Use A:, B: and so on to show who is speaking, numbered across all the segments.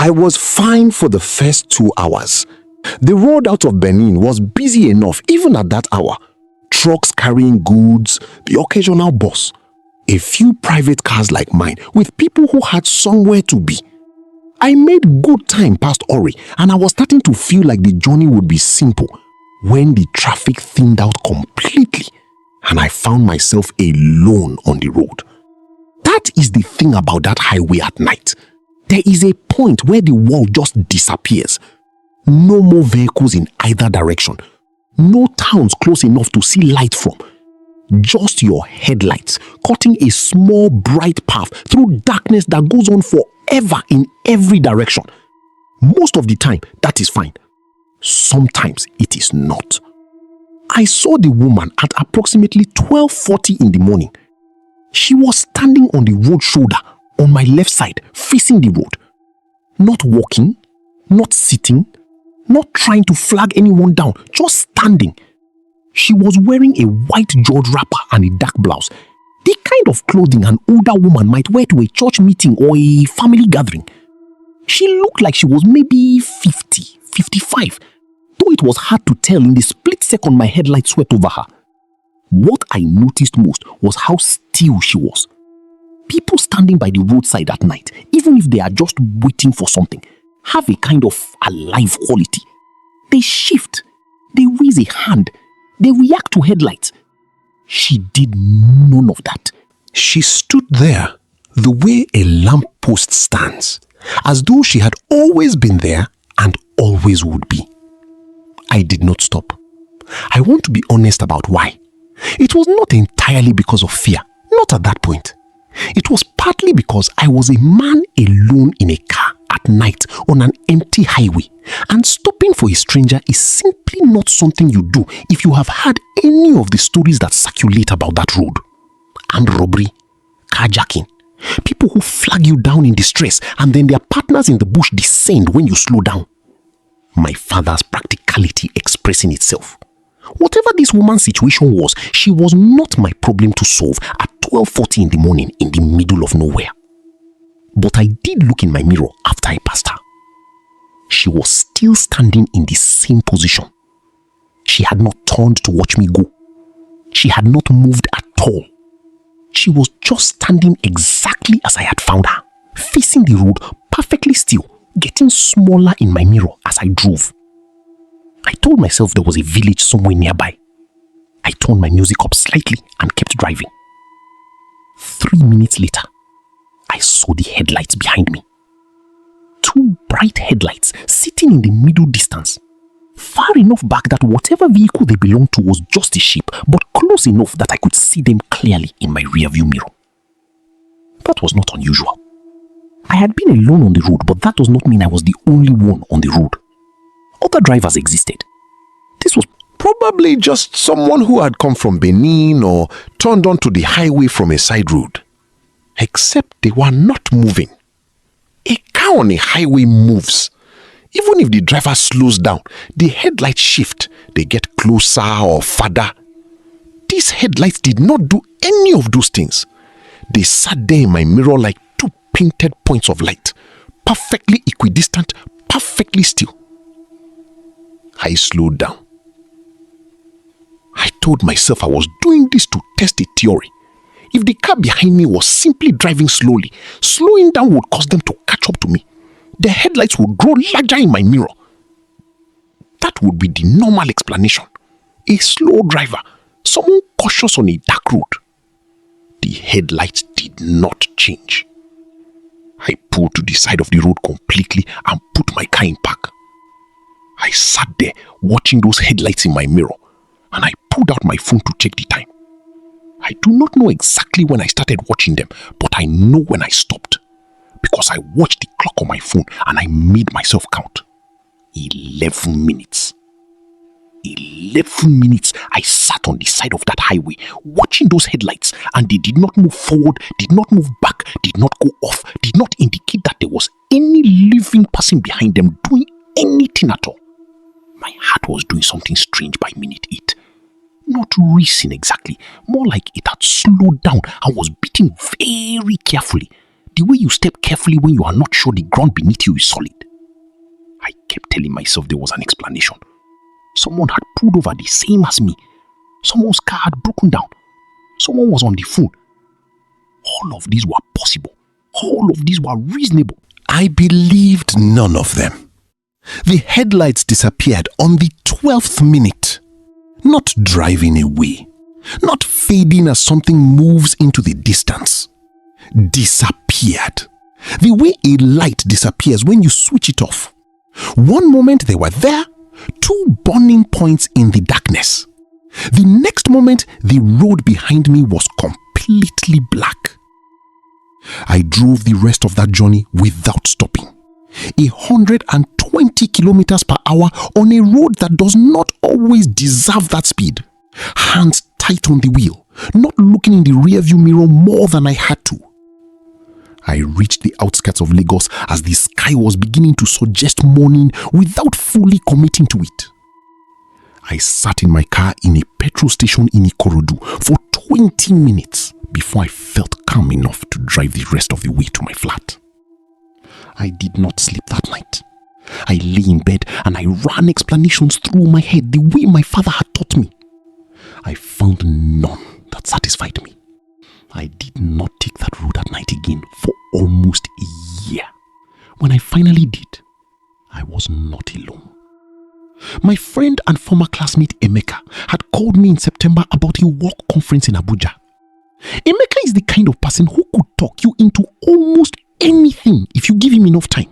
A: I was fine for the first 2 hours. The road out of Benin was busy enough even at that hour. Trucks carrying goods, the occasional bus. A few private cars like mine with people who had somewhere to be. I made good time past Ori and I was starting to feel like the journey would be simple when the traffic thinned out completely and I found myself alone on the road. That is the thing about that highway at night. There is a point where the world just disappears. No more vehicles in either direction. No towns close enough to see light from. Just your headlights cutting a small bright path through darkness that goes on forever in every direction. Most of the time, that is fine. Sometimes it is not. I saw the woman at approximately 12:40 in the morning. She was standing on the road shoulder on my left side, facing the road. Not walking, not sitting, not trying to flag anyone down, just standing. She was wearing a white George wrapper and a dark blouse. The kind of clothing an older woman might wear to a church meeting or a family gathering. She looked like she was maybe 50, 55, though it was hard to tell in the split second my headlight swept over her. What I noticed most was how still she was. People standing by the roadside at night, even if they are just waiting for something, have a kind of alive quality. They shift, they raise a hand, they react to headlights. She did none of that. She stood there the way a lamppost stands, as though she had always been there and always would be. I did not stop. I want to be honest about why. It was not entirely because of fear, not at that point. It was partly because I was a man alone in a car at night on an empty highway, and stopping for a stranger is simply not something you do if you have heard any of the stories that circulate about that road. Armed robbery, carjacking, people who flag you down in distress and then their partners in the bush descend when you slow down. My father's practicality expressing itself. Whatever this woman's situation was, she was not my problem to solve at 12:40 in the morning in the middle of nowhere. But I did look in my mirror after I passed her. She was still standing in the same position. She had not turned to watch me go. She had not moved at all. She was just standing exactly as I had found her, facing the road perfectly still, getting smaller in my mirror as I drove. I told myself there was a village somewhere nearby. I turned my music up slightly and kept driving. 3 minutes later, I saw the headlights behind me. 2 bright headlights sitting in the middle distance, far enough back that whatever vehicle they belonged to was just a shape, but close enough that I could see them clearly in my rearview mirror. That was not unusual. I had been alone on the road, but that does not mean I was the only one on the road. Other drivers existed. This was probably just someone who had come from Benin or turned onto the highway from a side road. Except they were not moving. A car on a highway moves. Even if the driver slows down, the headlights shift. They get closer or farther. These headlights did not do any of those things. They sat there in my mirror like 2 painted points of light, perfectly equidistant, perfectly still. I slowed down. I told myself I was doing this to test a theory. If the car behind me was simply driving slowly, slowing down would cause them to catch up to me. The headlights would grow larger in my mirror. That would be the normal explanation. A slow driver, someone cautious on a dark road. The headlights did not change. I pulled to the side of the road completely and put my car in park. I sat there watching those headlights in my mirror, and I pulled out my phone to check the time. I do not know exactly when I started watching them, but I know when I stopped, because I watched the clock on my phone and I made myself count. 11 minutes. 11 minutes I sat on the side of that highway watching those headlights, and they did not move forward, did not move back, did not go off, did not indicate that there was any living person behind them doing anything at all. My heart was doing something strange by minute 8. Not racing exactly, more like it had slowed down and was beating very carefully.
B: The way you step carefully when you are not sure the ground beneath you is solid. I kept telling myself there was an explanation. Someone had pulled over the same as me. Someone's car had broken down. Someone was on the phone. All of these were possible. All of these were reasonable.
A: I believed none of them. The headlights disappeared on the 12th minute. Not driving away. Not fading as something moves into the distance. Disappeared. The way a light disappears when you switch it off. One moment they were there, two burning points in the darkness. The next moment, the road behind me was completely black. I drove the rest of that journey without stopping. 120 kilometers per hour on a road that does not always deserve that speed. Hands tight on the wheel, not looking in the rearview mirror more than I had to. I reached the outskirts of Lagos as the sky was beginning to suggest morning without fully committing to it. I sat in my car in a petrol station in Ikorodu for 20 minutes before I felt calm enough to drive the rest of the way to my flat. I did not sleep that night. I lay in bed and I ran explanations through my head the way my father had taught me. I found none that satisfied me. I did not take that road at night again for almost a year. When I finally did, I was not alone. My friend and former classmate Emeka had called me in September about a work conference in Abuja. Emeka is the kind of person who could talk you into almost anything if you give him enough time.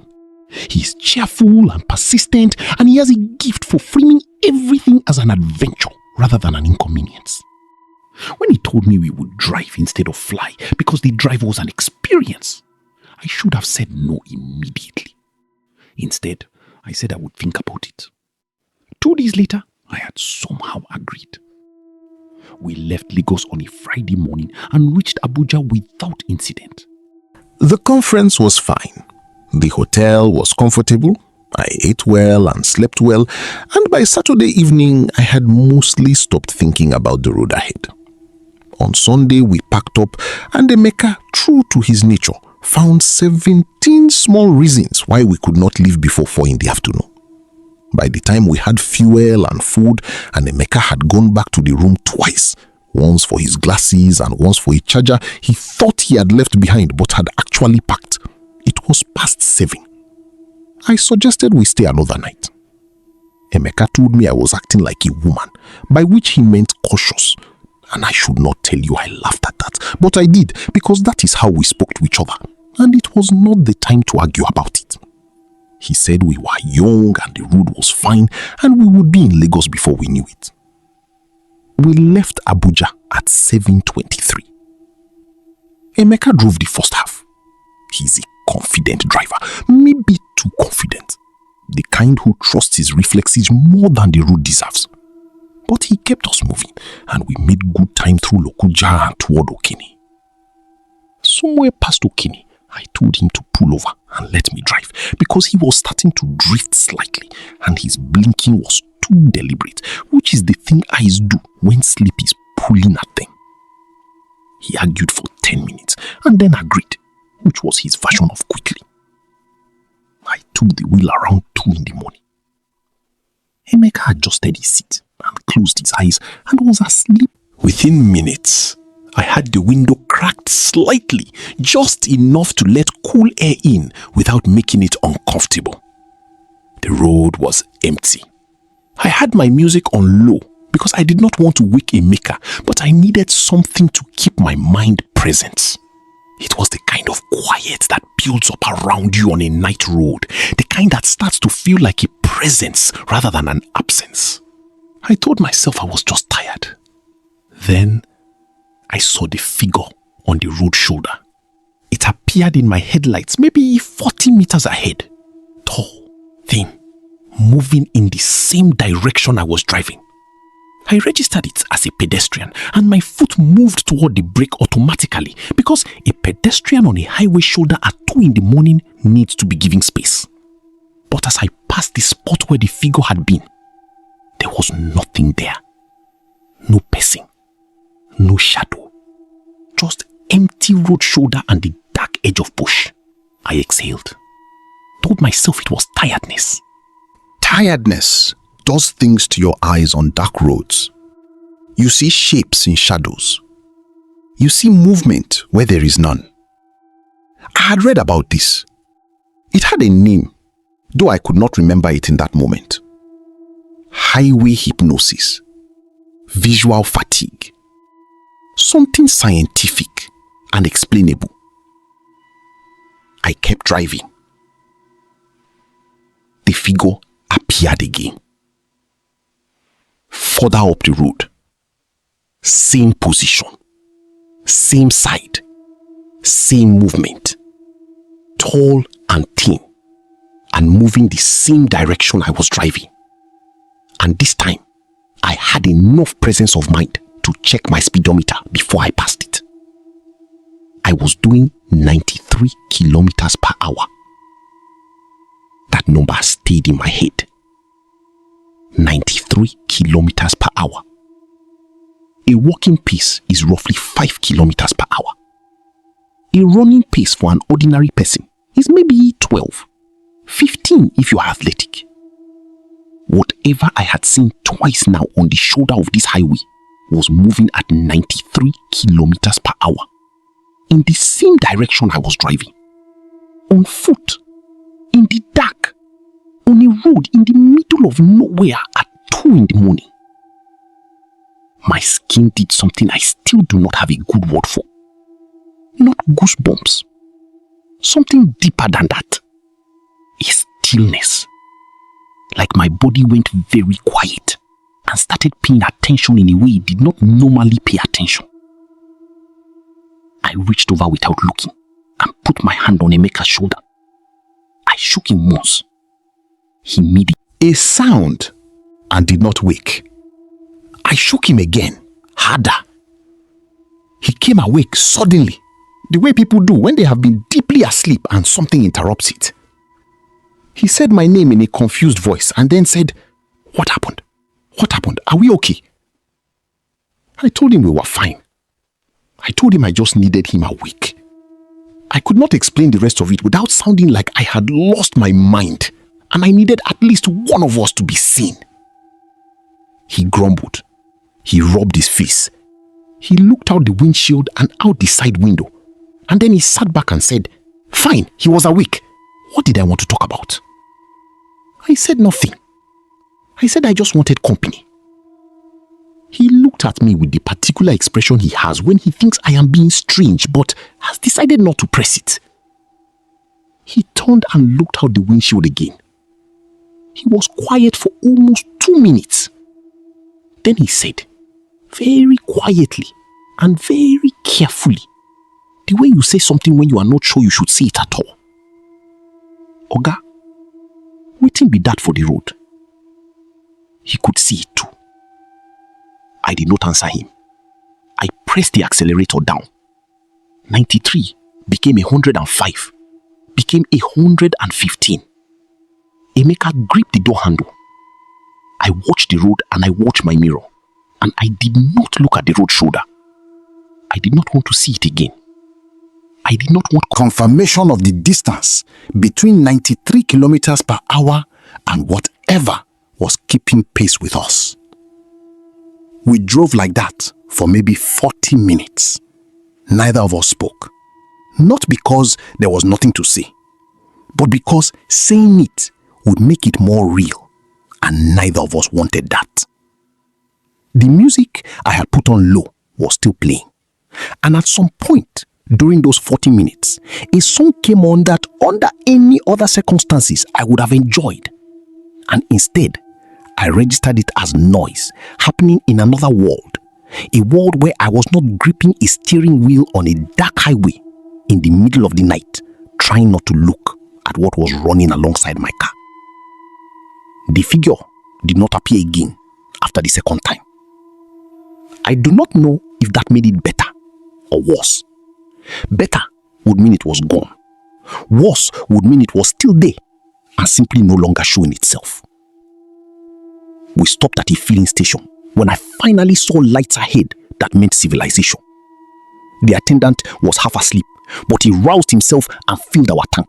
A: He is cheerful and persistent, and he has a gift for framing everything as an adventure rather than an inconvenience. When he told me we would drive instead of fly because the drive was an experience, I should have said no immediately. Instead, I said I would think about it. 2 days later, I had somehow agreed. We left Lagos on a Friday morning and reached Abuja without incident. The conference was fine. The hotel was comfortable. I ate well and slept well, and by Saturday evening, I had mostly stopped thinking about the road ahead. On Sunday, we packed up, and Emeka, true to his nature, found 17 small reasons why we could not leave before 4 in the afternoon. By the time we had fuel and food, and Emeka had gone back to the room twice, once for his glasses and once for a charger he thought he had left behind but had actually packed, it was past 7. I suggested we stay another night. Emeka told me I was acting like a woman, by which he meant cautious. And I should not tell you I laughed at that, but I did, because that is how we spoke to each other, and it was not the time to argue about it. He said we were young and the road was fine and we would be in Lagos before we knew it. We left Abuja at 7:23. Emeka drove the first half. He's a confident driver, maybe too confident. The kind who trusts his reflexes more than the road deserves. But he kept us moving, and we made good time through Lokoja and toward Okene. Somewhere past Okene, I told him to pull over and let me drive because he was starting to drift slightly and his blinking was too deliberate, which is the thing eyes do when sleep is pulling at them. He argued for 10 minutes and then agreed, which was his version of quickly. I took the wheel around 2 in the morning. Emeka adjusted his seat and closed his eyes and was asleep. Within minutes, I had the window cracked slightly, just enough to let cool air in without making it uncomfortable. The road was empty. I had my music on low because I did not want to wake Emeka, but I needed something to keep my mind present. It was the kind of quiet that builds up around you on a night road, the kind that starts to feel like a presence rather than an absence. I told myself I was just tired. Then I saw the figure on the road shoulder. It appeared in my headlights maybe 40 meters ahead. Tall, thin, moving in the same direction I was driving. I registered it as a pedestrian and my foot moved toward the brake automatically because a pedestrian on a highway shoulder at 2 in the morning needs to be giving space. But as I passed the spot where the figure had been, there was nothing there. No person, no shadow, just empty road shoulder and the dark
B: edge of bush. I exhaled. Told myself it was tiredness.
A: Tiredness does things to your eyes on dark roads. You see shapes in shadows. You see movement where there is none. I had read about this. It had a name, though I could not remember it in that moment. Highway hypnosis. Visual fatigue. Something scientific and explainable. I kept driving. The figure appeared again. Further up the road. Same position. Same side. Same movement. Tall and thin. And moving the same direction I was driving. And this time, I had enough presence of mind to check my speedometer before I passed it. I was doing 93 kilometers per hour. That number stayed in my head. 93 kilometers per hour. A walking pace is roughly 5 kilometers per hour. A running pace for an ordinary person is maybe 12, 15 if you are athletic. Whatever I had seen twice now on the shoulder of this highway was moving at 93 kilometers per hour in the same direction I was driving. On foot, in the dark, on a road in the middle of nowhere at 2 in the morning. My skin did something I still do not have a good word for. Not goosebumps. Something deeper than that. A stillness. Like my body went very quiet and started paying attention in a way it did not normally pay attention. I reached over without looking and put my hand on Emeka's shoulder. I shook him once. He made a sound and did not wake. I shook him again, harder. He came awake suddenly, the way people do when they have been deeply asleep and something interrupts it. He said my name in a confused voice and then said, "What happened? What happened? Are we okay?" I told him we were fine. I told him I just needed him awake. I could not explain the rest of it without sounding like I had lost my mind and I needed at least one of us to be seen. He grumbled. He rubbed his face. He looked out the windshield and out the side window. And then he sat back and said, "Fine, he was awake. What did I want to talk about?" I said nothing. I said I just wanted company. He looked at me with the particular expression he has when he thinks I am being strange but has decided not to press it. He turned and looked out the windshield again. He was quiet for almost 2 minutes. Then he said, very quietly and very carefully, the way you say something when you are not sure you should say it at all. "Oga, wetin be that for the road?" He could see it too. I did not answer him. I pressed the accelerator down. 93 became 105, became 115. Emeka gripped the door handle. I watched the road and I watched my mirror, and I did not look at the road shoulder. I did not want to see it again. I did not want confirmation of the distance between 93 kilometers per hour and whatever was keeping pace with us. We drove like that for maybe 40 minutes. Neither of us spoke. Not because there was nothing to say, but because saying it would make it more real, and neither of us wanted that. The music I had put on low was still playing, and at some point during those 40 minutes, a song came on that under any other circumstances I would have enjoyed, and instead I registered it as noise happening in another world, a world where I was not gripping a steering wheel on a dark highway in the middle of the night, trying not to look at what was running alongside my car. The figure did not appear again after the second time. I do not know if that made it better or worse. Better would mean it was gone. Worse would mean it was still there and simply no longer showing itself. We stopped at a filling station when I finally saw lights ahead that meant civilization. The attendant was half asleep
B: But he roused himself and filled our tank.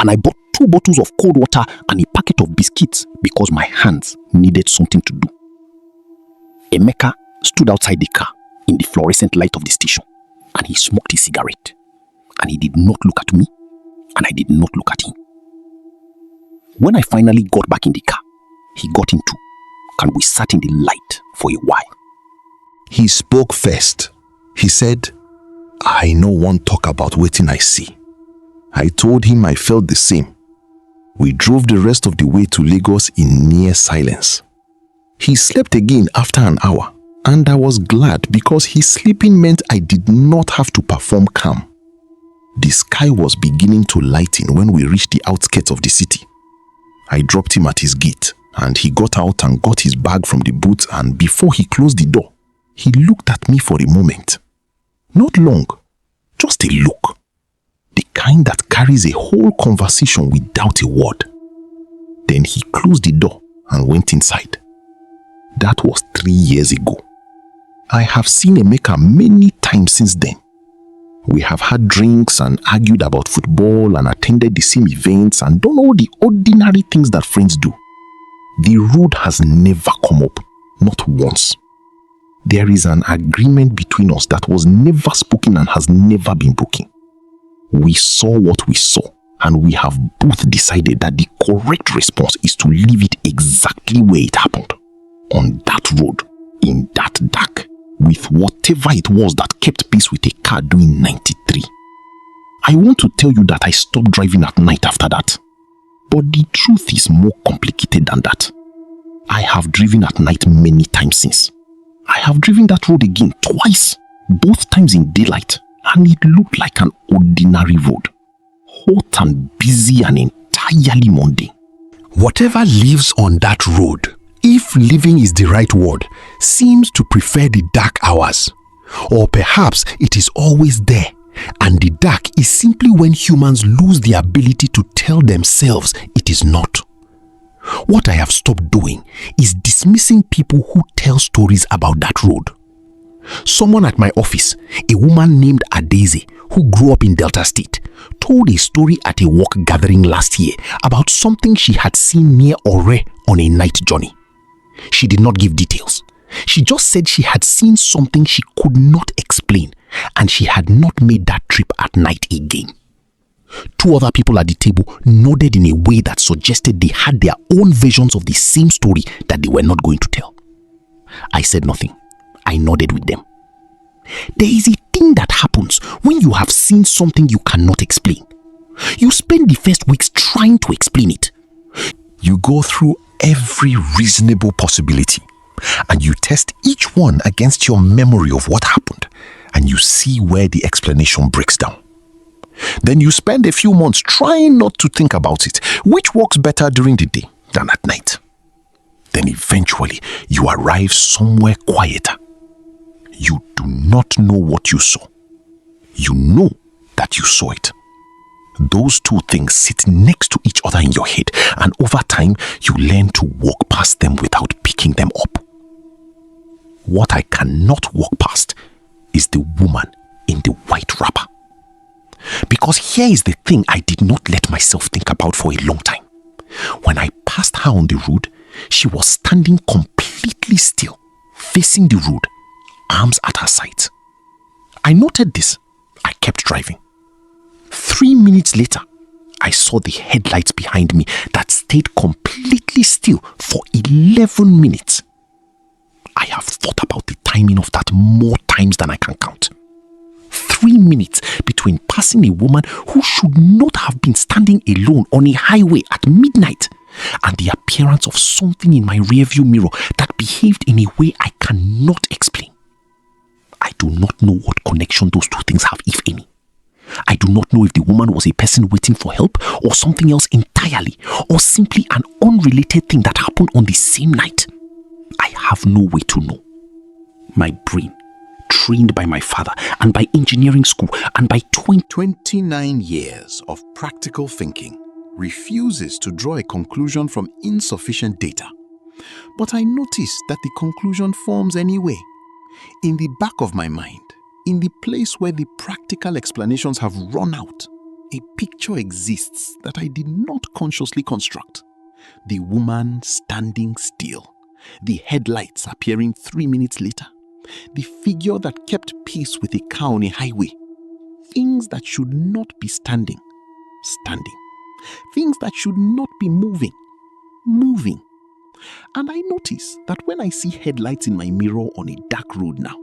B: And I bought 2 bottles of cold water and a packet of biscuits because my hands needed something to do. Emeka stood outside the car in the fluorescent light of the station and he smoked his cigarette. And he did not look at me and I did not look at him. When I finally got back in the car, he got in too and we sat in the light for a while.
A: He spoke first. He said, "I no wan talk about wetin I see." I told him I felt the same. We drove the rest of the way to Lagos in near silence. He slept again after an hour, and I was glad because his sleeping meant I did not have to perform calm. The sky was beginning to lighten when we reached the outskirts of the city. I dropped him at his gate, and he got out and got his bag from the boot, and before he closed the door, he looked at me for a moment. Not long, just a look. The kind that carries a whole conversation without a word. Then he closed the door and went inside. That was 3 years ago. I have seen Emeka many times since then. We have had drinks and argued about football and attended the same events and done all the ordinary things that friends do. The road has never come up, not once. There is an agreement between us that was never spoken and has never been broken. We saw what we saw and we have both decided that the correct response is to leave it exactly where it happened. On that road, in that dark, with whatever it was that kept pace with a car doing 93. I want to tell you that I stopped driving at night after that. But the truth is more complicated than that. I have driven at night many times since. I have driven that road again twice, both times in daylight, and it looked like an ordinary road. Hot and busy and entirely mundane.
C: Whatever lives on that road, if living is the right word, seems to prefer the dark hours. Or perhaps it is always there, and the dark is simply when humans lose the ability to tell themselves it is not. What I have stopped doing is dismissing people who tell stories about that road. Someone at my office, a woman named Adeze, who grew up in Delta State, told a story at a work gathering last year about something she had seen near Ore on a night journey. She did not give details. She just said she had seen something she could not explain and she had not made that trip at night again. 2 other people at the table nodded in a way that suggested they had their own versions of the same story that they were not going to tell. I said nothing. I nodded with them. There is a thing that happens when you have seen something you cannot explain. You spend the first weeks trying to explain it.
A: You go through every reasonable possibility and you test each one against your memory of what happened and you see where the explanation breaks down. Then you spend a few months trying not to think about it, which works better during the day than at night. Then eventually you arrive somewhere quieter. You do not know what you saw. You know that you saw it. Those 2 things sit next to each other in your head, and over time you learn to walk past them without picking them up. What I cannot walk past is the woman in the white wrapper. Because here is the thing I did not let myself think about for a long time. When I passed her on the road, she was standing completely still, facing the road, arms at her sides. I noted this. I kept driving. 3 minutes later, I saw the headlights behind me that stayed completely still for 11 minutes. I have thought about the timing of that more times than I can count. 3 minutes between passing a woman who should not have been standing alone on a highway at midnight and the appearance of something in my rearview mirror that behaved in a way I cannot explain. I do not know what connection those 2 things have, if any. I do not know if the woman was a person waiting for help or something else entirely, or simply an unrelated thing that happened on the same night. I have no way to know. My brain, trained by my father and by engineering school and by
C: 29 years of practical thinking, refuses to draw a conclusion from insufficient data. But I notice that the conclusion forms anyway. In the back of my mind, In the place where the practical explanations have run out, a picture exists that I did not consciously construct. The woman standing still, the headlights appearing 3 minutes later, the figure that kept pace with a car on a highway. Things that should not be standing, standing. Things that should not be moving, moving. And I notice that when I see headlights in my mirror on a dark road now,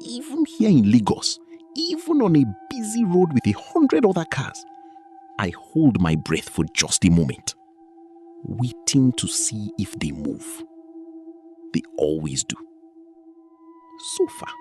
C: even here in Lagos, even on a busy road with 100 other cars, I hold my breath for just a moment, waiting to see if they move. They always do. So far,